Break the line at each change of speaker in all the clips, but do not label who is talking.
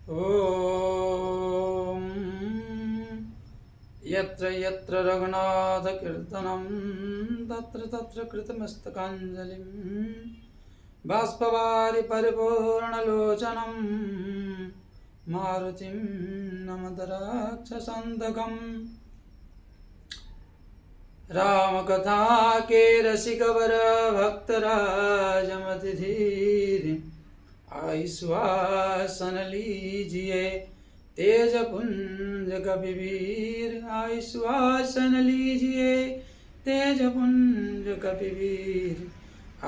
ॐ यत्र यत्र रघुनाथकीर्तनं तत्र तत्र कृतमस्तकाञ्जलिं बाष्पवारि परिपूर्णलोचनं मारुतिं नमत राक्षसान्तकम् रामकथा के रसिकवर भक्तराजमतिधीर आश्वासन लीजिए तेज पुंज कपिवीर आश्वासन लीजिए तेज पुंज कपिवीर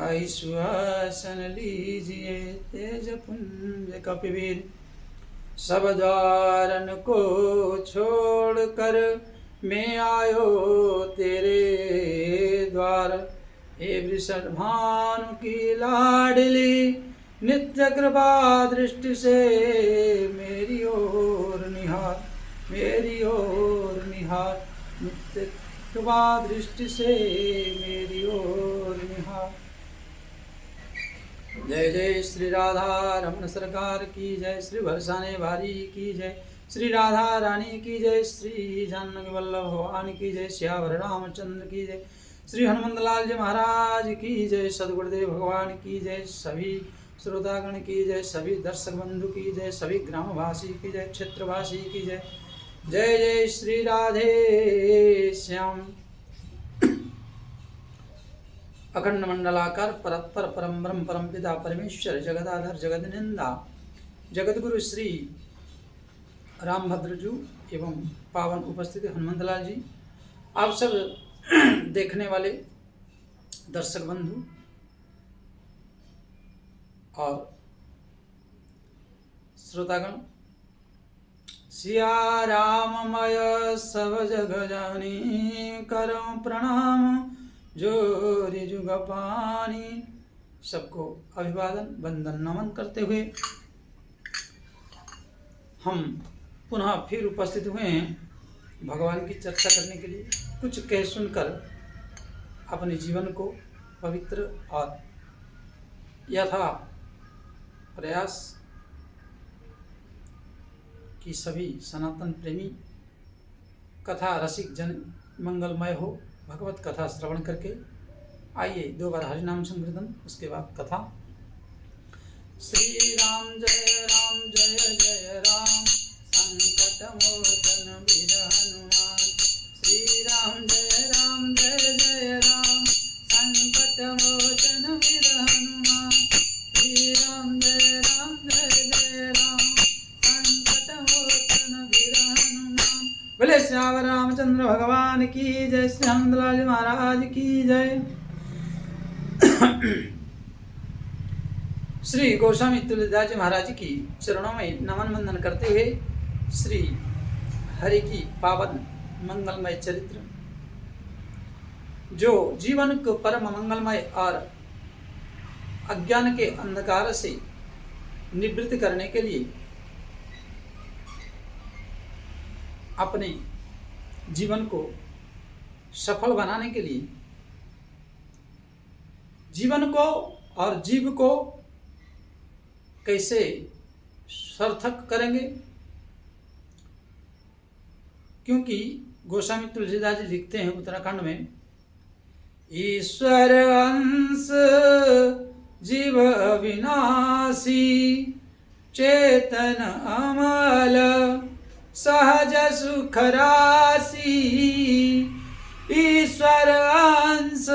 आश्वासन लीजिए तेज पुंज कपिवीर सब द्वारन को छोड़कर मैं आयो तेरे द्वार हे वृषभानु की लाडली नित्य कृपा दृष्टि से मेरी ओर निहार नित्य कृपा दृष्टि से मेरी ओर निहार। जय जय श्री राधा रमन सरकार की जय, श्री भरसाने भारी की जय, श्री राधा रानी की जय, श्री जानकी वल्लभ भगवान की जय, श्यावर रामचंद्र की जय, श्री हनुमंत लाल जी महाराज की जय, सदगुरुदेव भगवान की जय, सभी श्रोतागण की जय, सभी दर्शक बंधु की जय, सभी ग्रामवासी की जय, क्षेत्रवासी की जय। जय जय श्री राधे श्याम। अखंड मंडलाकार परत्पर परम ब्रह्म परम पिता परमेश्वर जगदाधर जगदनिंदा जगतगुरु श्री रामभद्रजू एवं पावन उपस्थित हनुमंतलाल जी, आप सब देखने वाले दर्शक बंधु और श्रोतागण, सिया राममय सब जग जानी करो प्रणाम जोरी जुग पानी। सबको अभिवादन वंदन नमन करते हुए हम पुनः फिर उपस्थित हुए हैं भगवान की चर्चा करने के लिए। कुछ कह सुनकर अपने जीवन को पवित्र और यथा प्रयास कि सभी सनातन प्रेमी कथा रसिक जन मंगलमय हो भगवत कथा श्रवण करके। आइए दो बार हरिनाम संकीर्तन, उसके बाद कथा। श्री राम जय राम संकट मोचन वीर हनुमान। श्री राम जय राम संकट मोचन वीर हनुमान। श्री राम जय राम संकट मोचन वीर हनुमान। बोले श्यावर रामचंद्र भगवान की जय, श्री हनुमंतलाल जी महाराज की जय। श्री गोस्वामी तुलसीदास जी महाराज की चरणों में नमन वंदन करते हुए श्री हरि की पावन मंगलमय चरित्र, जो जीवन को परम मंगलमय और अज्ञान के अंधकार से निवृत्त करने के लिए अपने जीवन को सफल बनाने के लिए जीवन को और जीव को कैसे सार्थक करेंगे, क्योंकि गोस्वामी तुलसीदास जी लिखते हैं उत्तराखंड में, ईश्वर अंश जीव अविनाशी चेतन अमल सहज सुख राशि। ईश्वर अंश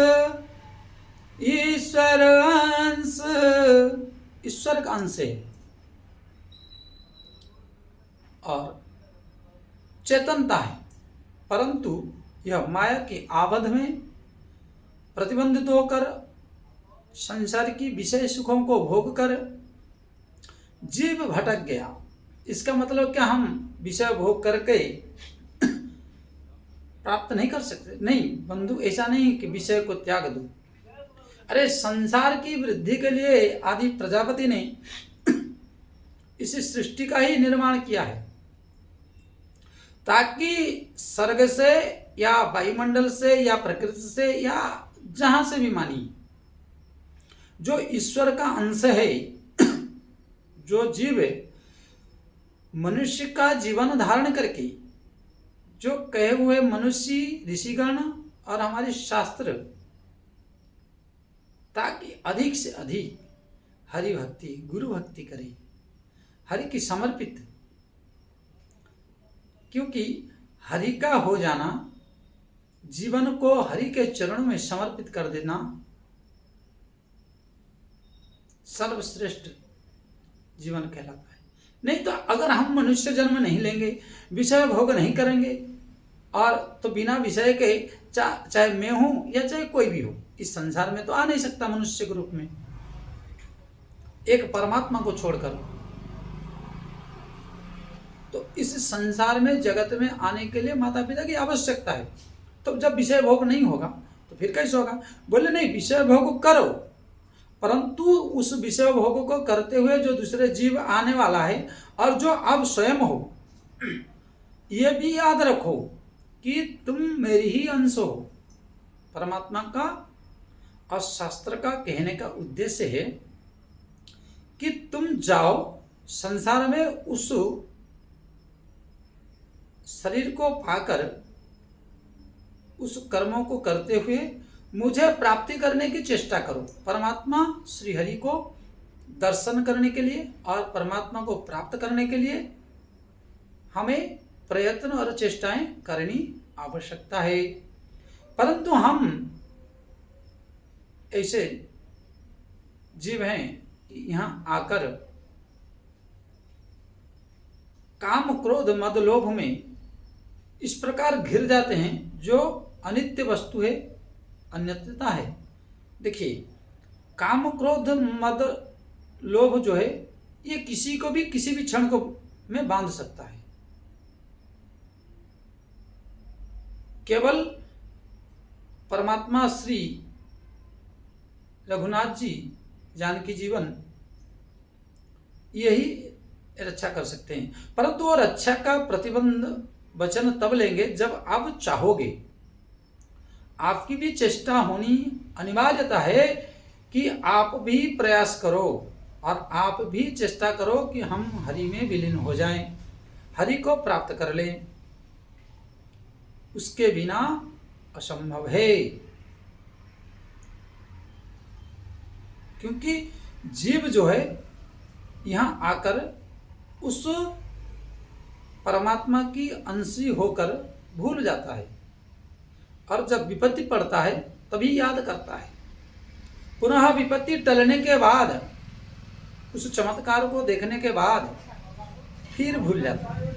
ईश्वर का अंश है और चेतनता है, परंतु यह माया के आबद्ध में प्रतिबंधित होकर संसार की विषय सुखों को भोग कर जीव भटक गया। इसका मतलब क्या हम विषय भोग करके प्राप्त नहीं कर सकते? नहीं बंधु, ऐसा नहीं कि विषय को त्याग दो। अरे संसार की वृद्धि के लिए आदि प्रजापति ने इस सृष्टि का ही निर्माण किया है, ताकि स्वर्ग से या वायुमंडल से या प्रकृति से या जहां से भी मानिए जो ईश्वर का अंश है, जो जीव है, मनुष्य का जीवन धारण करके जो कहे हुए मनुष्य ऋषिगण और हमारे शास्त्र, ताकि अधिक से अधिक हरि भक्ति गुरु भक्ति करें, हरि की समर्पित, क्योंकि हरि का हो जाना, जीवन को हरि के चरणों में समर्पित कर देना सर्वश्रेष्ठ जीवन कहलाता है। नहीं तो अगर हम मनुष्य जन्म नहीं लेंगे, विषय भोग नहीं करेंगे, और तो बिना विषय के चाहे मैं हूं या चाहे कोई भी हो, इस संसार में तो आ नहीं सकता मनुष्य के रूप में, एक परमात्मा को छोड़कर। तो इस संसार में जगत में आने के लिए माता पिता की आवश्यकता है। तो जब विषय भोग नहीं होगा तो फिर कैसे होगा? बोले नहीं, विषय भोग करो, परंतु उस विषय भोग को करते हुए जो दूसरे जीव आने वाला है और जो आप स्वयं हो, ये भी याद रखो कि तुम मेरी ही अंश हो, परमात्मा का। और शास्त्र का कहने का उद्देश्य है कि तुम जाओ संसार में, उस शरीर को पाकर उस कर्मों को करते हुए मुझे प्राप्ति करने की चेष्टा करो, परमात्मा श्री हरि को दर्शन करने के लिए और परमात्मा को प्राप्त करने के लिए हमें प्रयत्न और चेष्टाएं करनी आवश्यकता है। परंतु हम ऐसे जीव हैं, यहाँ आकर काम क्रोध मद लोभ में इस प्रकार घिर जाते हैं, जो अनित्य वस्तु है, अनित्यता है। देखिए, काम क्रोध मद लोभ जो है, ये किसी को भी किसी भी क्षण को में बांध सकता है। केवल परमात्मा श्री रघुनाथ जी जानकी जीवन यही रक्षा कर सकते हैं। परंतु वो रक्षा का प्रतिबंध वचन तब लेंगे जब आप चाहोगे। आपकी भी चेष्टा होनी अनिवार्यता है कि आप भी प्रयास करो और आप भी चेष्टा करो कि हम हरि में विलीन हो जाएं, हरि को प्राप्त कर लें। उसके बिना असंभव है, क्योंकि जीव जो है यहाँ आकर उस परमात्मा की अंशी होकर भूल जाता है, और जब विपत्ति पड़ता है तभी याद करता है। पुनः विपत्ति टलने के बाद, उस चमत्कार को देखने के बाद फिर भूल जाता है।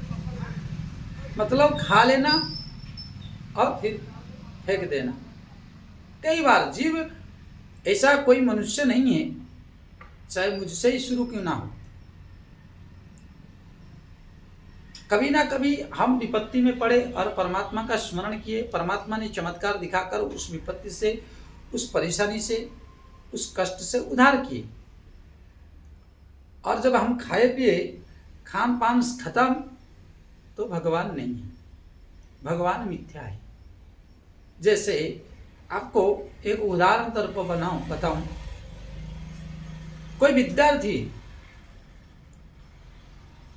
मतलब खा लेना और फिर फेंक देना। कई बार जीव, ऐसा कोई मनुष्य नहीं है, चाहे मुझसे ही शुरू क्यों ना हो, कभी ना कभी हम विपत्ति में पड़े और परमात्मा का स्मरण किए, परमात्मा ने चमत्कार दिखाकर उस विपत्ति से, उस परेशानी से, उस कष्ट से उद्धार किए। और जब हम खाए पिए, खान पान खत्म, तो भगवान नहीं है, भगवान मिथ्या है। जैसे आपको एक उदाहरण तौर पर बताऊं, कोई विद्यार्थी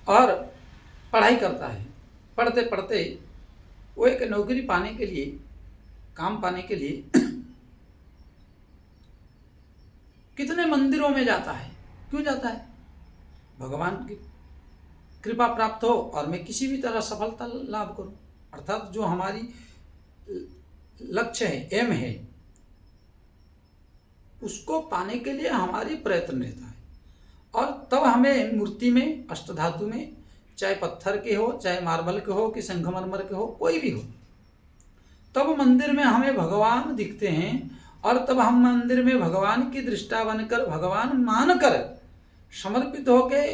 और पढ़ाई करता है, पढ़ते पढ़ते वो एक नौकरी पाने के लिए, काम पाने के लिए कितने मंदिरों में जाता है। क्यों जाता है? भगवान की कृपा प्राप्त हो और मैं किसी भी तरह सफलता लाभ करूं, अर्थात जो हमारी लक्ष्य है, एम है, उसको पाने के लिए हमारी प्रयत्न रहता है। और तब हमें मूर्ति में, अष्टधातु में, चाहे पत्थर के हो, चाहे मार्बल के हो, कि संगमरमर के हो, कोई भी हो, तब मंदिर में हमें भगवान दिखते हैं। और तब हम मंदिर में भगवान की दृष्टा बनकर, भगवान मानकर समर्पित होके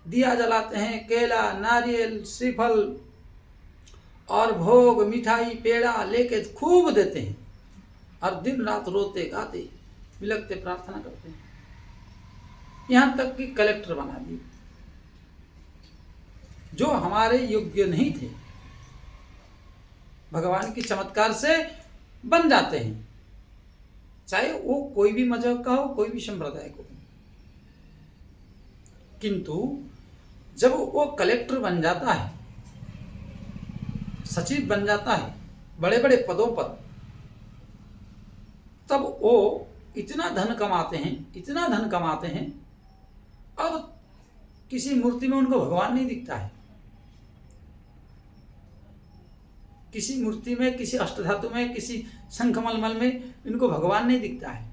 दिया जलाते हैं, केला, नारियल, श्रीफल और भोग, मिठाई, पेड़ा लेके खूब देते हैं, और दिन रात रोते गाते बिलखते प्रार्थना करते हैं, यहाँ तक कि कलेक्टर बना दिए, जो हमारे योग्य नहीं थे, भगवान के चमत्कार से बन जाते हैं, चाहे वो कोई भी मजहब का हो, कोई भी संप्रदाय को हो। किंतु जब वो कलेक्टर बन जाता है, सचिव बन जाता है, बड़े बड़े पदों पर, तब वो इतना धन कमाते हैं, इतना धन कमाते हैं, अब किसी मूर्ति में उनको भगवान नहीं दिखता है, किसी मूर्ति में, किसी अष्टधातु में, किसी शंखमलमल में इनको भगवान नहीं दिखता है।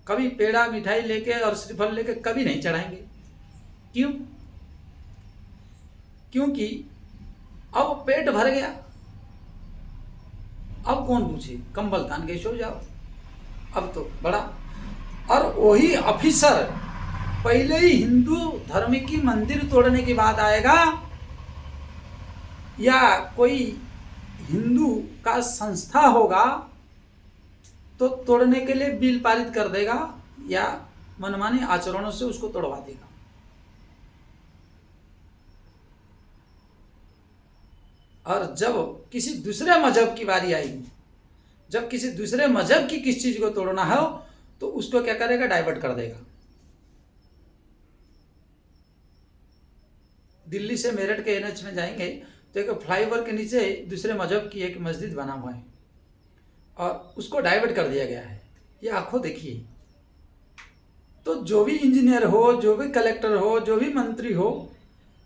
कभी पेड़ा मिठाई लेके और श्रीफल लेके कभी नहीं चढ़ाएंगे। क्यों? क्योंकि अब पेट भर गया, अब कौन पूछे, कंबल तान के सो जाओ, अब तो बड़ा। और वही ऑफिसर पहले ही हिंदू धर्म की मंदिर तोड़ने की बात आएगा, या कोई हिंदू का संस्था होगा तो तोड़ने के लिए बिल पारित कर देगा, या मनमानी आचरणों से उसको तोड़वा देगा। और जब किसी दूसरे मजहब की बारी आएगी, जब किसी दूसरे मजहब की किस चीज को तोड़ना है, तो उसको क्या करेगा, डाइवर्ट कर देगा। दिल्ली से मेरठ के एनएच में जाएंगे तो एक फ्लाईओवर के नीचे दूसरे मजहब की एक मस्जिद बना हुआ है और उसको डाइवर्ट कर दिया गया है। ये आंखों देखिए। तो जो भी इंजीनियर हो, जो भी कलेक्टर हो, जो भी मंत्री हो,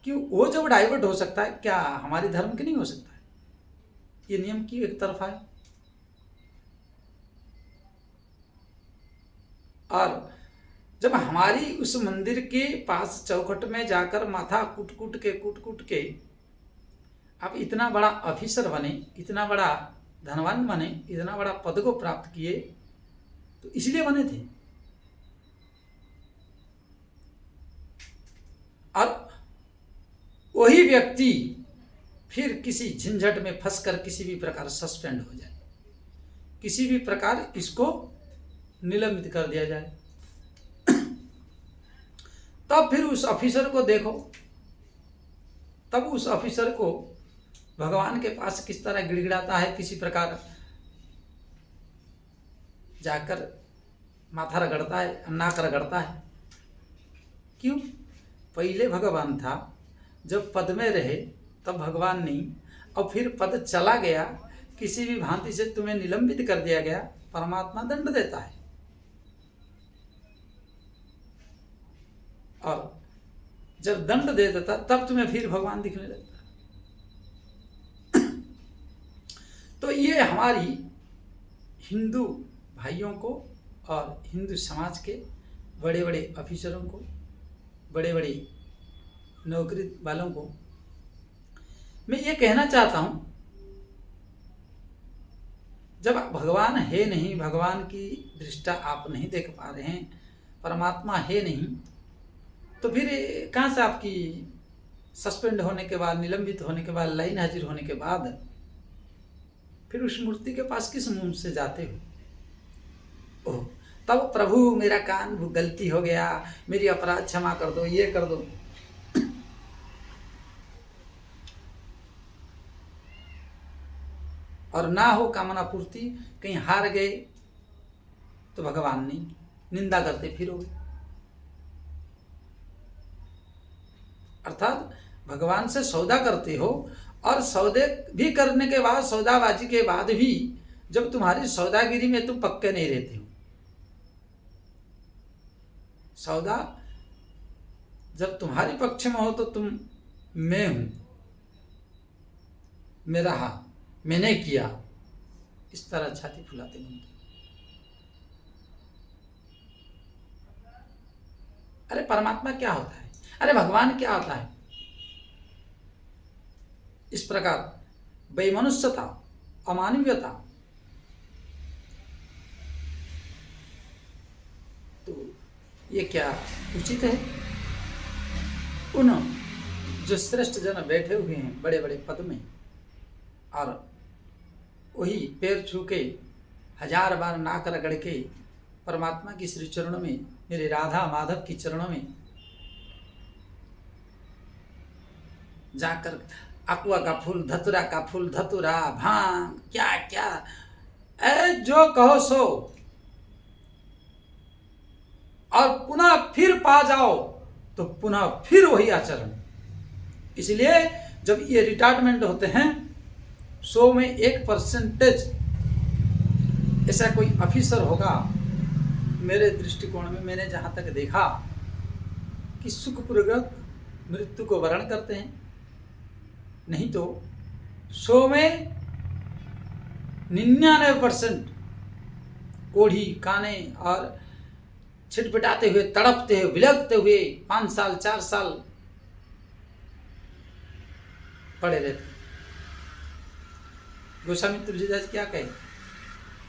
कि वो जब डाइवर्ट हो सकता है, क्या हमारे धर्म के नहीं हो सकता है? ये नियम की एक तरफा है। और जब हमारी उस मंदिर के पास चौखट में जाकर माथा कूट कूट के आप इतना बड़ा ऑफिसर बने, इतना बड़ा धनवान बने, इतना बड़ा पद को प्राप्त किए, तो इसलिए बने थे। और वही व्यक्ति फिर किसी झंझट में फंसकर किसी भी प्रकार सस्पेंड हो जाए, किसी भी प्रकार इसको निलंबित कर दिया जाए, तब फिर उस ऑफिसर को देखो, तब उस ऑफिसर को भगवान के पास किस तरह गिड़गिड़ाता है, किसी प्रकार जाकर माथा रगड़ता है, नाक रगड़ता है। क्यों? पहले भगवान था, जब पद में रहे तब भगवान नहीं, और फिर पद चला गया, किसी भी भांति से तुम्हें निलंबित कर दिया गया, परमात्मा दंड देता है। और जब दंड दे देता तब तुम्हें फिर भगवान दिखने लगता। तो ये हमारी हिंदू भाइयों को और हिंदू समाज के बड़े बड़े ऑफिसरों को, बड़े बड़े नौकरी वालों को मैं ये कहना चाहता हूं, जब भगवान है नहीं, भगवान की दृष्टा आप नहीं देख पा रहे हैं, परमात्मा है नहीं, तो फिर कहाँ से आपकी सस्पेंड होने के बाद, निलंबित होने के बाद, लाइन हाजिर होने के बाद फिर उस मूर्ति के पास किस मुंह से जाते हो? ओह, तब प्रभु मेरा कान गलती हो गया, मेरी अपराध क्षमा कर दो, ये कर दो। और ना हो कामना पूर्ति, कहीं हार गए तो भगवान नहीं, निंदा करते फिरोगे। अर्थात भगवान से सौदा करते हो, और सौदे भी करने के बाद, सौदाबाजी के बाद भी जब तुम्हारी सौदागिरी में तुम पक्के नहीं रहते हो, सौदा जब तुम्हारे पक्ष में हो तो तुम मैं हूं, मेरा हाथ, मैंने किया, इस तरह छाती फुलाते घूमते। अरे परमात्मा क्या होता है? अरे भगवान क्या होता है? इस प्रकार बेमनुष्यता, अमानवीयता, तो ये क्या उचित है? उन जो श्रेष्ठ जन बैठे हुए हैं बड़े बड़े पद में, और वही पैर छू के 1000 बार नाक रगड़ के परमात्मा की श्री चरणों में, मेरे राधा माधव की चरणों में जाकर अकुआ का फूल, धतुरा का फूल, धतुरा, भांग, क्या क्या जो कहो सो, और पुनः फिर पा जाओ तो पुनः फिर वही आचरण। इसलिए जब ये रिटायरमेंट होते हैं 100 में 1% ऐसा कोई ऑफिसर होगा, मेरे दृष्टिकोण में मैंने जहाँ तक देखा, कि सुखपूर्वक मृत्यु को वरण करते हैं। नहीं तो 100 में 99% कोढ़ी काने और छिटपिटाते हुए, तड़पते हुए, विलखते हुए 5 साल 4 साल पड़े रहते। गोस्वामी तुलसीदास क्या कहे?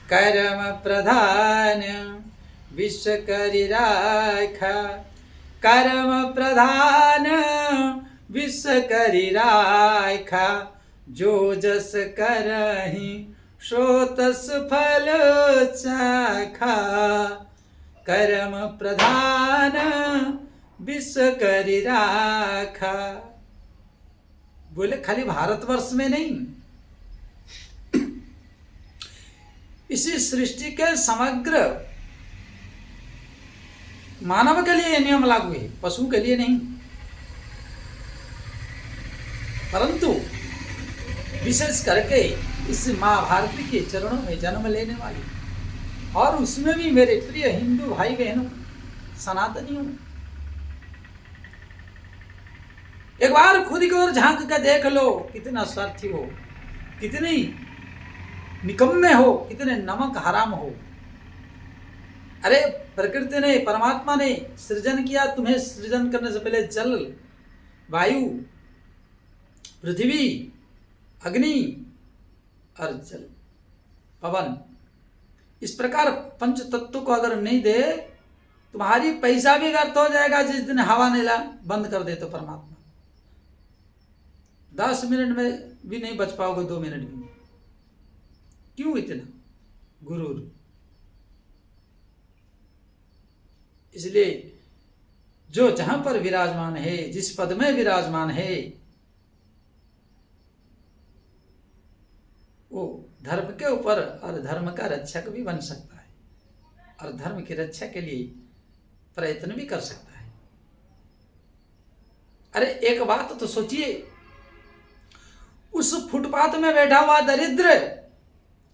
कर्म प्रधान विश्व करि राखा, कर्म प्रधान विश्व करि राखा, जो जस करहि सो तस फल चाखा। कर्म प्रधान विश्व करि राखा। बोले खाली भारतवर्ष में नहीं, इसी सृष्टि के समग्र मानव के लिए नियम लागू है, पशु के लिए नहीं। परंतु विशेष करके इस माँ भारती के चरणों में जन्म लेने वाली, और उसमें भी मेरे प्रिय हिंदू भाई बहनों, सनातनियों, एक बार खुद की ओर झांक कर देख लो, कितना स्वार्थी हो, कितनी निकम्मे हो, कितने नमक हराम हो। अरे प्रकृति ने, परमात्मा ने सृजन किया, तुम्हें सृजन करने से पहले जल, वायु, पृथ्वी, अग्नि और जल, पवन, इस प्रकार पंच तत्व को अगर नहीं दे, तुम्हारी पैसा भी व्यर्थ हो जाएगा। जिस दिन हवा नेला बंद कर दे तो परमात्मा 10 मिनट में भी नहीं बच पाओगे, 2 मिनट भी। क्यों इतना गुरूर? इसलिए जो जहां पर विराजमान है, जिस पद में विराजमान है, वो धर्म के ऊपर और धर्म का रक्षक भी बन सकता है, और धर्म की रक्षा के लिए प्रयत्न भी कर सकता है। अरे एक बात तो सोचिए, उस फुटपाथ में बैठा हुआ दरिद्र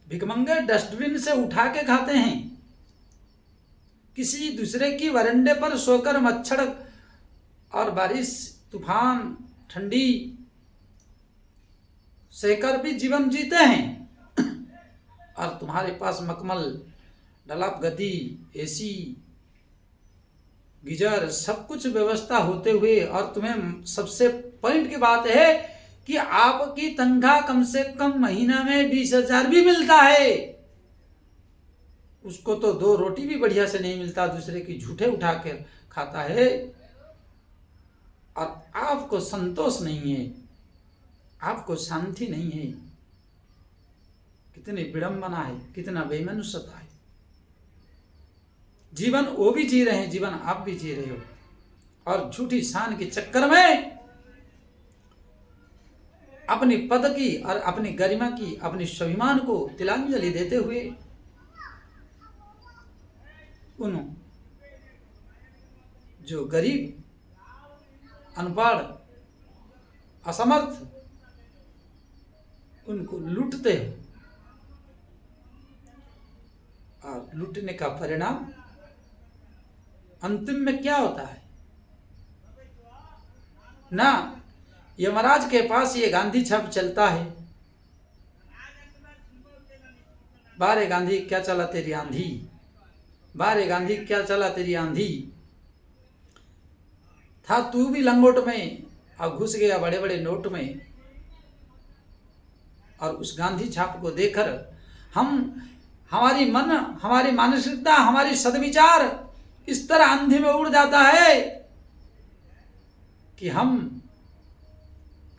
भिखमंगे डस्टबिन से उठा के खाते हैं, किसी दूसरे की वरांडे पर सोकर मच्छर और बारिश, तूफान, ठंडी सहकर भी जीवन जीते हैं, और तुम्हारे पास मखमल, डलाप गद्दी, एसी, गीजर, सब कुछ व्यवस्था होते हुए, और तुम्हें सबसे पॉइंट की बात है कि आपकी तनख्वाह कम से कम महीना में 20,000 भी मिलता है, उसको तो 2 रोटी भी बढ़िया से नहीं मिलता, दूसरे की झूठे उठा कर खाता है, और आपको संतोष नहीं है, आपको शांति नहीं है। कितनी विडंबना है, कितना बेमनुष्यता है। जीवन वो भी जी रहे हैं, जीवन आप भी जी रहे हो, और झूठी शान के चक्कर में अपनी पद की और अपनी गरिमा की, अपने स्वाभिमान को तिलांजलि देते हुए उन जो गरीब, अनपढ़, असमर्थ, उनको लूटते हो, और लूटने का परिणाम अंतिम में क्या होता है ना? यमराज के पास ये गांधी छाप चलता है, बारे गांधी क्या चला तेरी आंधी, बारे गांधी क्या चला तेरी आंधी। था तू भी लंगोट में और घुस गया बड़े बड़े नोट में, और उस गांधी छाप को देखकर हमारी मन, हमारी मानसिकता, हमारी सद्विचार इस तरह अंधे में उड़ जाता है कि हम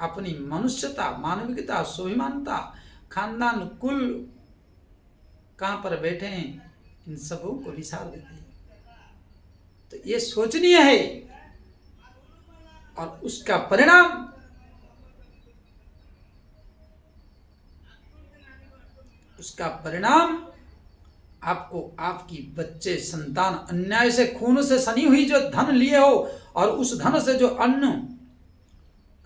अपनी मनुष्यता, मानविकता, स्वाभिमानता, खानदान, कुल कहां पर बैठे हैं, इन सबों को विसार देते हैं। तो ये सोचनीय है, और उसका परिणाम आपको आपकी बच्चे संतान अन्याय से खून से सनी हुई जो धन लिए हो और उस धन से जो अन्न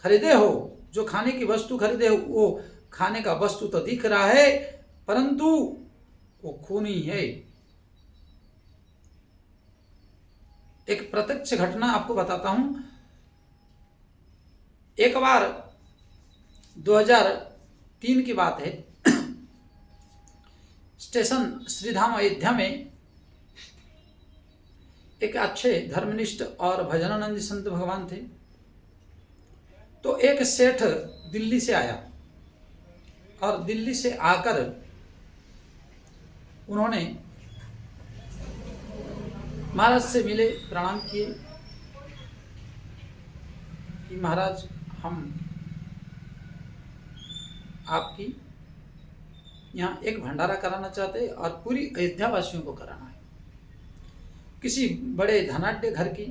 खरीदे हो, जो खाने की वस्तु खरीदे हो, वो खाने का वस्तु तो दिख रहा है परंतु वो खून ही है। एक प्रत्यक्ष घटना आपको बताता हूं। एक बार 2003 की बात है, स्टेशन श्रीधाम अयोध्या में एक अच्छे धर्मनिष्ठ और भजनानंदी संत भगवान थे। तो एक सेठ दिल्ली से आया और दिल्ली से आकर उन्होंने महाराज से मिले, प्रणाम किए कि महाराज हम आपकी यहाँ एक भंडारा कराना चाहते हैं और पूरी अयोध्या वासियों को कराना है, किसी बड़े धनाढ्य घर की।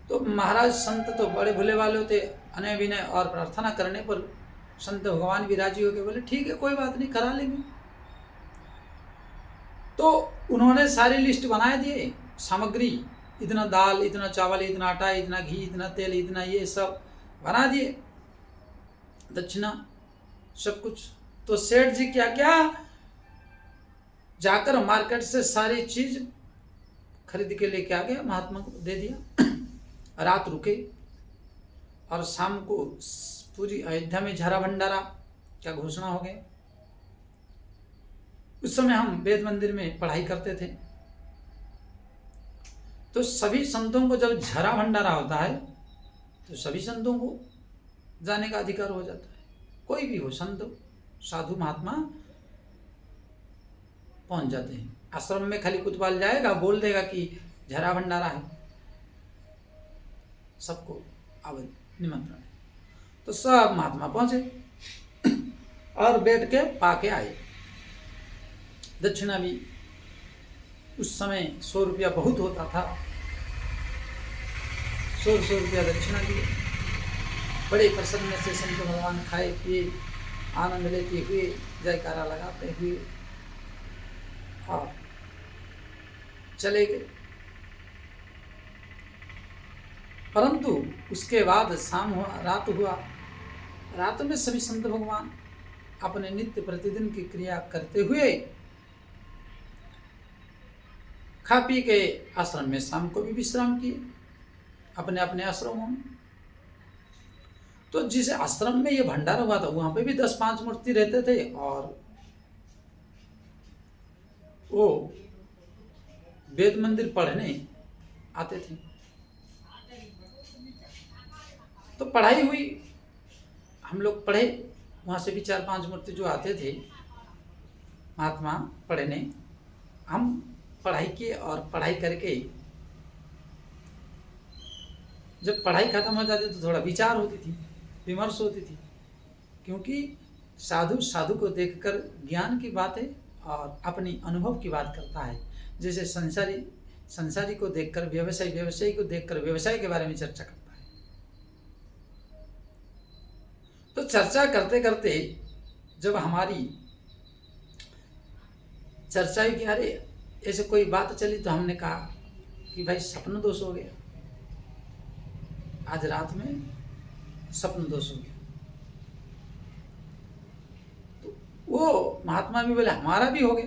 तो महाराज संत तो बड़े भोले वाले होते, अनय विनय और प्रार्थना करने पर संत भगवान भी राजी हो गए, बोले ठीक है कोई बात नहीं करा लेंगे। तो उन्होंने सारी लिस्ट बना दिए, सामग्री, इतना दाल, इतना चावल, इतना आटा, इतना घी, इतना तेल, इतना ये सब बना दिए, दक्षिणा सब कुछ। तो सेठ जी क्या क्या जाकर मार्केट से सारी चीज खरीद के लेके आ गए, महात्मा को दे दिया। रात रुके और शाम को पूरी अयोध्या में झारा भंडारा क्या घोषणा हो गई। उस समय हम वेद मंदिर में पढ़ाई करते थे, तो सभी संतों को जब झारा भंडारा होता है तो सभी संतों को जाने का अधिकार हो जाता है। कोई भी हो, संत साधु महात्मा पहुंच जाते हैं। आश्रम में खाली कुतवाल जाएगा, बोल देगा कि झारा भंडारा है, सबको निमंत्रण है। तो सब महात्मा पहुंचे और बैठ के पाके आए। दक्षिणा भी उस समय 100 रुपया बहुत होता था, 100 रुपया दक्षिणा दिए। बड़े प्रसन्न से संत भगवान खाए पिए आनंद लेते हुए, जयकारा लगाते हुए और चले गए। परंतु उसके बाद शाम हुआ, रात हुआ। रात में सभी संत भगवान अपने नित्य प्रतिदिन की क्रिया करते हुए खा पी के आश्रम में शाम को भी विश्राम किए अपने अपने आश्रमों में। तो जिस आश्रम में ये भंडारा हुआ था वहां पे भी 10-5 मूर्ति रहते थे और वो वेद मंदिर पढ़ने आते थे। तो पढ़ाई हुई, हम लोग पढ़े, वहाँ से भी 4-5 मूर्ति जो आते थे महात्मा पढ़ने, हम पढ़ाई किए और पढ़ाई करके जब पढ़ाई खत्म हो जाती तो थोड़ा विचार होती थी, विमर्श होती थी, क्योंकि साधु साधु को देखकर ज्ञान की बातें और अपनी अनुभव की बात करता है। जैसे संसारी को देखकर व्यवसायी को देखकर व्यवसाय के बारे में चर्चा करता है। तो चर्चा करते करते जब हमारी चर्चा हुई कि अरे ऐसे कोई बात चली, तो हमने कहा कि भाई स्वप्न दोष हो गया, आज रात में स्वप्न दोष हो गया। तो वो महात्मा भी बोले हमारा भी हो गया।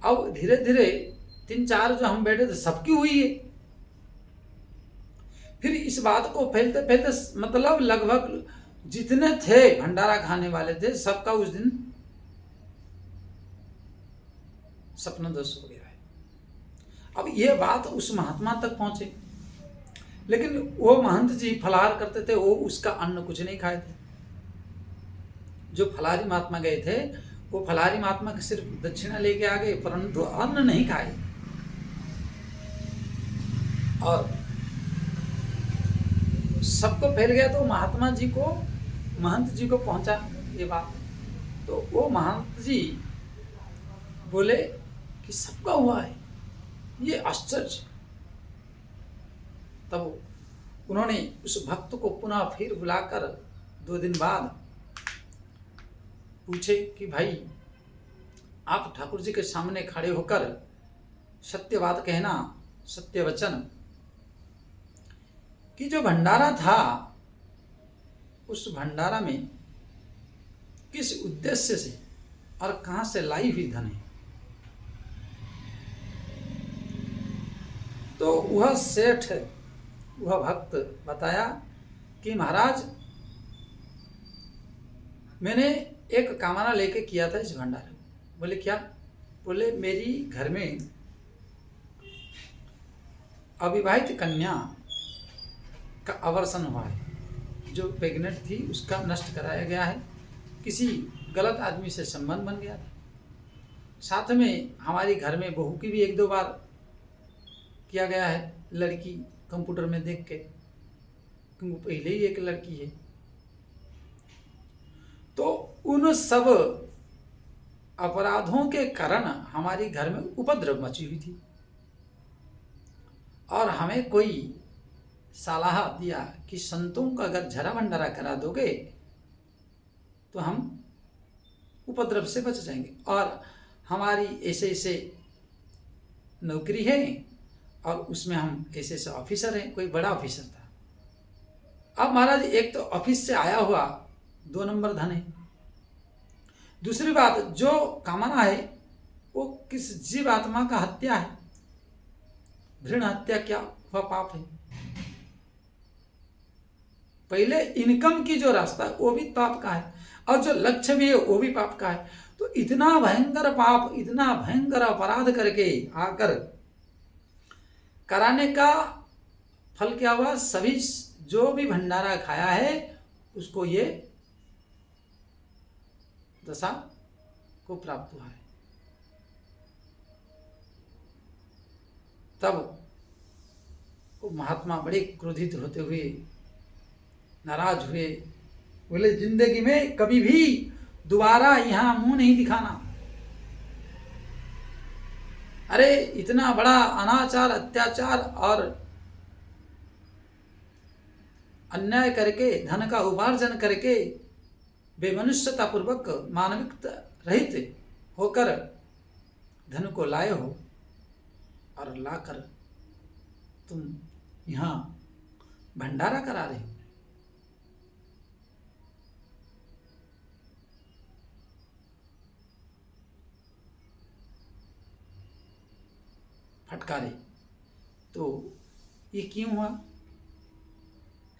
अब धीरे धीरे 3-4 जो हम बैठे थे सबकी हुई है। फिर इस बात को फैलते फैलते मतलब लगभग जितने थे भंडारा खाने वाले थे सबका उस दिन स्वप्न दोष हो गया है। अब ये बात उस महात्मा तक पहुंचे, लेकिन वो महंत जी फलाहार करते थे, वो उसका अन्न कुछ नहीं खाए थे। जो फलाहारी महात्मा गए थे वो फलाहारी महात्मा के सिर्फ दक्षिणा लेके आ गए, परंतु अन्न नहीं खाए। और सबको फैल गया, तो महात्मा जी को, महंत जी को पहुंचा ये बात। तो वो महंत जी बोले कि सबका हुआ है, ये आश्चर्य। तब उन्होंने उस भक्त को पुनः फिर बुलाकर 2 दिन बाद पूछे कि भाई आप ठाकुर जी के सामने खड़े होकर सत्य बात कहना, सत्य वचन, कि जो भंडारा था उस भंडारा में किस उद्देश्य से और कहां से लाई हुई धन है। तो वह सेठ, वह भक्त बताया कि महाराज मैंने एक कामना लेके किया था इस भंडारे में। बोले क्या? बोले मेरी घर में अविवाहित कन्या का अवर्सन हुआ है, जो प्रेग्नेंट थी उसका नष्ट कराया गया है, किसी गलत आदमी से संबंध बन गया था। साथ में हमारी घर में बहू की भी 1-2 बार किया गया है, लड़की कंप्यूटर में देख के, क्योंकि पहले ही एक लड़की है। तो उन सब अपराधों के कारण हमारी घर में उपद्रव मची हुई थी और हमें कोई सलाह दिया कि संतों का अगर झरा भंडारा करा दोगे तो हम उपद्रव से बच जाएंगे। और हमारी ऐसे ऐसे नौकरी है और उसमें हम ऐसे ऐसे ऑफिसर हैं, कोई बड़ा ऑफिसर था। अब महाराज एक तो ऑफिस से आया हुआ 2 नंबर धन है, दूसरी बात जो कामना है वो किस जीव आत्मा का हत्या है, भ्रूण हत्या, क्या वह पाप है। पहले इनकम की जो रास्ता है वो भी पाप का है और जो लक्ष्य भी है वो भी पाप का है। तो इतना भयंकर पाप, इतना भयंकर अपराध करके आकर कराने का फल क्या हुआ? सभी जो भी भंडारा खाया है उसको ये दशा को प्राप्त हुआ है। तब वो महात्मा बड़े क्रोधित होते हुए नाराज हुए, बोले जिंदगी में कभी भी दोबारा यहां मुंह नहीं दिखाना। अरे इतना बड़ा अनाचार, अत्याचार और अन्याय करके, धन का उपार्जन करके, बेमनुष्यता पूर्वक, मानविकता रहित होकर धन को लाए हो और लाकर तुम यहां भंडारा करा रहे हो। फटकारे। तो ये क्यों हुआ?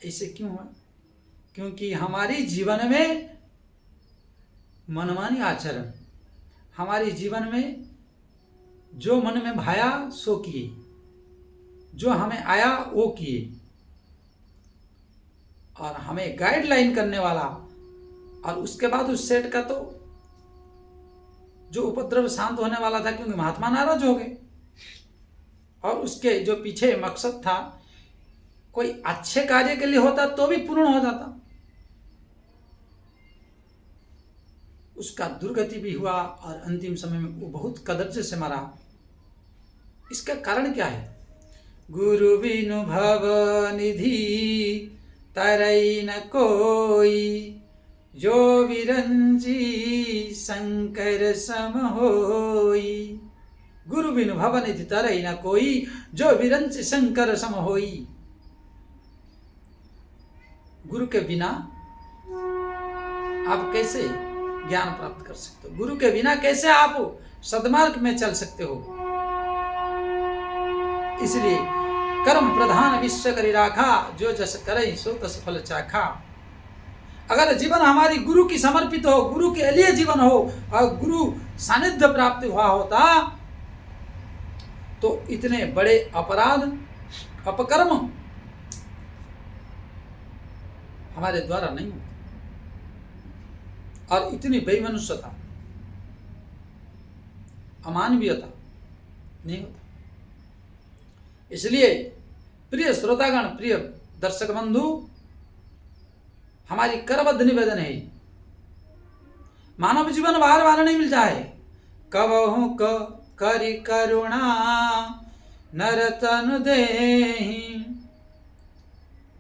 ऐसे क्यों हुआ? क्योंकि हमारी जीवन में मनमानी आचरण, हमारे जीवन में जो मन में भाया सो किए, जो हमें आया वो किए, और हमें गाइडलाइन करने वाला, और उसके बाद उस सेठ का तो जो उपद्रव शांत होने वाला था, क्योंकि महात्मा नाराज हो गए और उसके जो पीछे मकसद था कोई अच्छे कार्य के लिए होता तो भी पूर्ण हो जाता, उसका दुर्गति भी हुआ और अंतिम समय में वो बहुत कदर्जे से मरा। इसका कारण क्या है? गुरु बिनु भव निधि तरई न कोई, जो विरंजी शंकर सम होई। गुरु बिनु भव निधि तरई न कोई, जो विरंजी शंकर सम होई। गुरु के बिना आप कैसे ज्ञान प्राप्त कर सकते हो? गुरु के बिना कैसे आप सद्मार्ग में चल सकते हो? इसलिए कर्म प्रधान विश्व करी राखा, जो जस करे सो तस फल चाखा। अगर जीवन हमारी गुरु की समर्पित हो, गुरु के लिए जीवन हो और गुरु सानिध्य प्राप्त हुआ होता तो इतने बड़े अपराध, अपकर्म हमारे द्वारा नहीं होते और इतनी बेमनुष्यता, अमानवीयता नहीं होता। इसलिए प्रिय श्रोतागण, प्रिय दर्शक बंधु, हमारी करबद्ध निवेदन है, मानव जीवन बार बार नहीं मिल जाए। कबहु करि करुणा नर तनु देहि,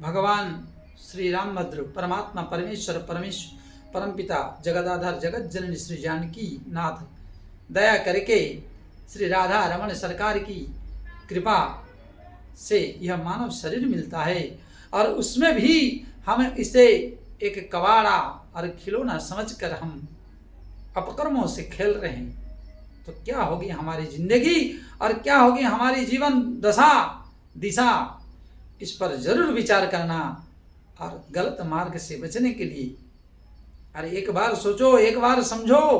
भगवान श्री रामभद्र परमात्मा परमेश्वर परमपिता जगदाधार जगत जननी श्री जानकी नाथ दया करके श्री राधा रमण सरकार की कृपा से यह मानव शरीर मिलता है और उसमें भी हम इसे एक कबाड़ा और खिलौना समझकर हम अपकर्मों से खेल रहे हैं, तो क्या होगी हमारी जिंदगी और क्या होगी हमारी जीवन दशा दिशा। इस पर जरूर विचार करना और गलत मार्ग से बचने के लिए अरे एक बार सोचो, एक बार समझो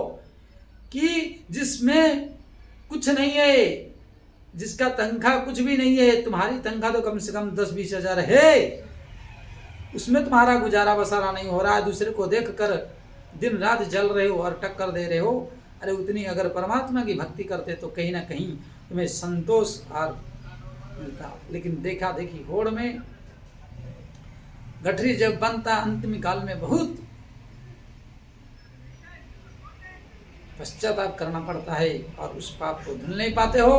कि जिसमें कुछ नहीं है, जिसका तनख्वाह कुछ भी नहीं है, तुम्हारी तनख्वाह तो कम से कम 10-20 हज़ार है, उसमें तुम्हारा गुजारा बसारा नहीं हो रहा है, दूसरे को देख कर दिन रात जल रहे हो और टक्कर दे रहे हो। अरे उतनी अगर परमात्मा की भक्ति करते तो कहीं ना कहीं तुम्हें संतोष और मिलता। लेकिन देखा देखी होड़ में गठरी जब बनता अंतिम काल में बहुत पश्चाताप करना पड़ता है और उस पाप को धुल नहीं पाते हो।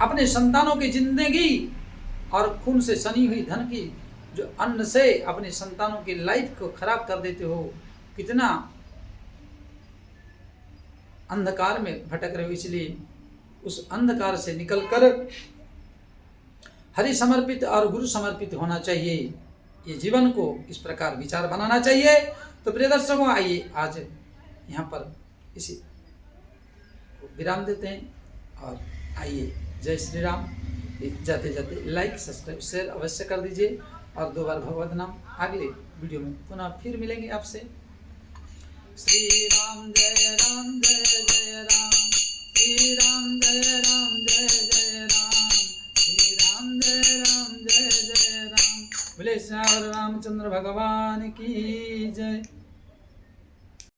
अपने संतानों की जिंदगी और खून से सनी हुई धन की जो अन्न से अपने संतानों की लाइफ को खराब कर देते हो, कितना अंधकार में भटक रहे हो। इसलिए उस अंधकार से निकलकर हरि समर्पित और गुरु समर्पित होना चाहिए। ये जीवन को इस प्रकार विचार बनाना चाहिए। तो प्रिय दर्शकों, आइए आज यहाँ पर इसी को विराम देते हैं और आइए जय श्री राम। जाते जाते लाइक सब्सक्राइब शेयर अवश्य कर दीजिए और 2 बार भगवत नाम। अगले वीडियो में पुनः फिर मिलेंगे आपसे। श्री राम जय राम जय जय राम, श्री राम जय राम जय जय राम, श्री राम जय राम जय जय राम। बोले श्याम रामचंद्र भगवान की जय।